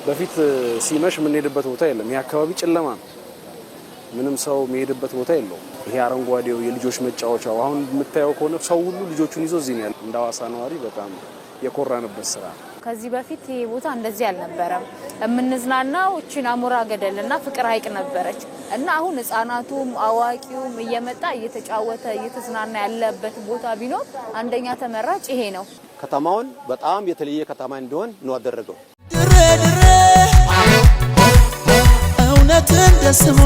በፊት ሲመሽ ምን ሄድበት ቦታ የለም። ይሄ አካባቢ ጨለማ ነው። ምንም ሰው የሚሄድበት ቦታ የለው። ይሄ አረንጓዴው የልጆች መጫወቻው አሁን የምታየው ከሆነ ሰው ሁሉ ልጆቹን ይዞ እዚህ ነው ያለው። እንደ ሐዋሳ ነዋሪ በጣም የኮራንበት ስራ። ከዚህ በፊት ይሄ ቦታ እንደዚህ አልነበረም። የምንዝናናው እቺን አሞራ ገደልና ፍቅር ሐይቅ ነበረች እና አሁን ህፃናቱም አዋቂውም እየመጣ እየተጫወተ እየተዝናና ያለበት ቦታ ቢኖር አንደኛ ተመራጭ ይሄ ነው። ከተማውን በጣም የተለየ ከተማ እንዲሆን ነው አደረገው። እውነትን ደስሟ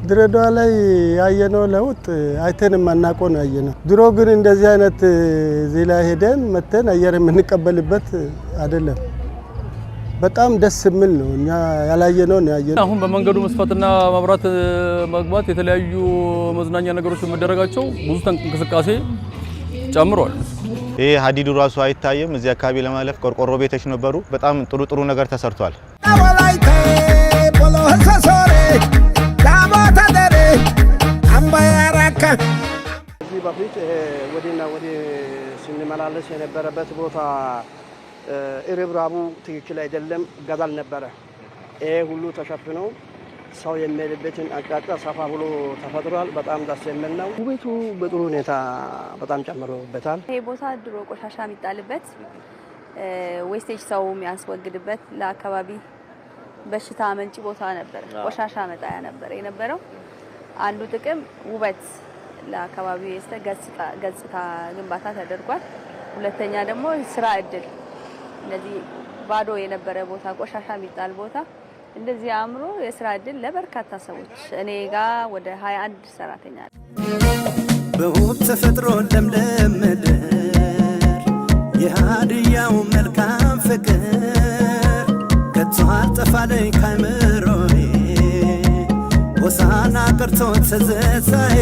ድሬዳዋ ላይ ያየነው ለውጥ አይተን ማናቆ ነው ያየነው። ድሮ ግን እንደዚህ አይነት እዚህ ላይ ሄደን መተን አየር የምንቀበልበት አይደለም። በጣም ደስ የሚል ነው። እኛ ያላየነው ነው ያየነው። አሁን በመንገዱ መስፋትና መብራት መግባት የተለያዩ መዝናኛ ነገሮች መደረጋቸው ብዙ እንቅስቃሴ ጨምሯል። ይሄ ሀዲዱ ራሱ አይታየም። እዚህ አካባቢ ለማለፍ ቆርቆሮ ቤቶች ነበሩ። በጣም ጥሩ ነገር ተሰርቷል። እዚህ በፊት ወዲና ወዲ ስንመላለስ የነበረበት ቦታ እርብራቡ ትክክል አይደለም፣ ገደል ነበረ። ይሄ ሁሉ ተሸፍኖ ሰው የሚሄድበትን አቅጣጫ ሰፋ ብሎ ተፈጥሯል። በጣም ደስ የሚል ነው። ውበቱ በጥሩ ሁኔታ በጣም ጨምሮበታል። ይሄ ቦታ ድሮ ቆሻሻ የሚጣልበት ዌስቴጅ ሰው የሚያስወግድበት ለአካባቢ በሽታ አመንጭ ቦታ ነበር። ቆሻሻ መጣያ ነበር የነበረው። አንዱ ጥቅም ውበት ለአካባቢው ገጽታ ግንባታ ተደርጓል። ሁለተኛ ደግሞ ስራ እድል፣ እንደዚህ ባዶ የነበረ ቦታ ቆሻሻ የሚጣል ቦታ እንደዚህ አምሮ የስራ እድል ለበርካታ ሰዎች እኔ ጋር ወደ 21 ሰራተኛ በውብ ተፈጥሮ ለምለም ምድር የሀዲያው መልካም ፍቅር ከቶ አልጠፋለኝ ካይምሮዬ ሆሳዕና ቀርቶ ትዝታዬ።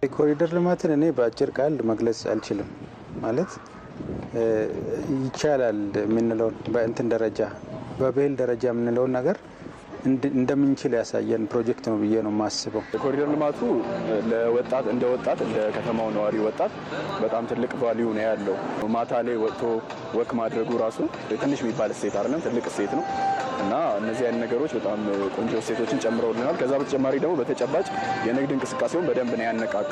የኮሪደር ልማትን እኔ በአጭር ቃል መግለጽ አልችልም። ማለት ይቻላል የምንለውን በእንትን ደረጃ በብሔል ደረጃ የምንለውን ነገር እንደምንችል ያሳየን ፕሮጀክት ነው ብዬ ነው የማስበው። የኮሪደር ልማቱ ለወጣት እንደ ከተማው ነዋሪ ወጣት በጣም ትልቅ ቫልዩ ነው ያለው። ማታ ላይ ወጥቶ ወክ ማድረጉ ራሱ ትንሽ የሚባል እሴት አይደለም፣ ትልቅ እሴት ነው እና እነዚህ አይነት ነገሮች በጣም ቆንጆ እሴቶችን ጨምረውልናል። ከዛ በተጨማሪ ደግሞ በተጨባጭ የንግድ እንቅስቃሴውን በደንብ ነው ያነቃቃው።